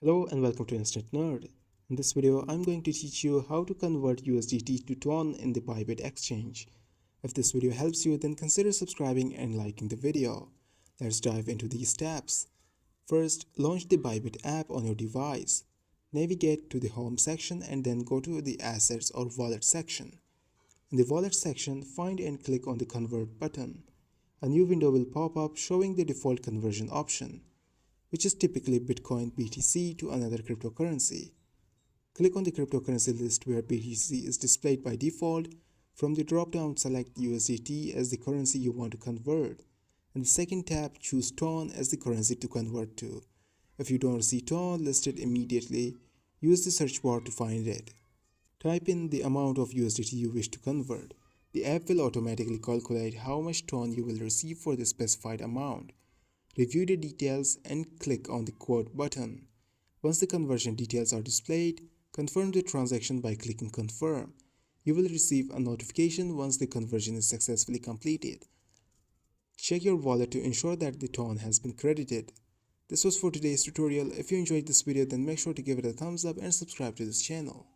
Hello and welcome to Instant Nerd. In this video, I'm going to teach you how to convert USDT to TON in the Bybit exchange. If this video helps you, then consider subscribing and liking the video. Let's dive into these steps. First, launch the Bybit app on your device. Navigate to the Home section and then go to the Assets or Wallet section. In the Wallet section, find and click on the Convert button. A new window will pop up showing the default conversion option, which is typically Bitcoin BTC to another cryptocurrency. Click on the cryptocurrency list where BTC is displayed by default. From the drop-down, select USDT as the currency you want to convert. In the second tab, choose TON as the currency to convert to. If you don't see TON listed immediately, use the search bar to find it. Type in the amount of USDT you wish to convert. The app will automatically calculate how much TON you will receive for the specified amount. Review the details and click on the quote button. Once the conversion details are displayed, confirm the transaction by clicking confirm. You will receive a notification once the conversion is successfully completed. Check your wallet to ensure that the TON has been credited. This was for today's tutorial. If you enjoyed this video, then make sure to give it a thumbs up and subscribe to this channel.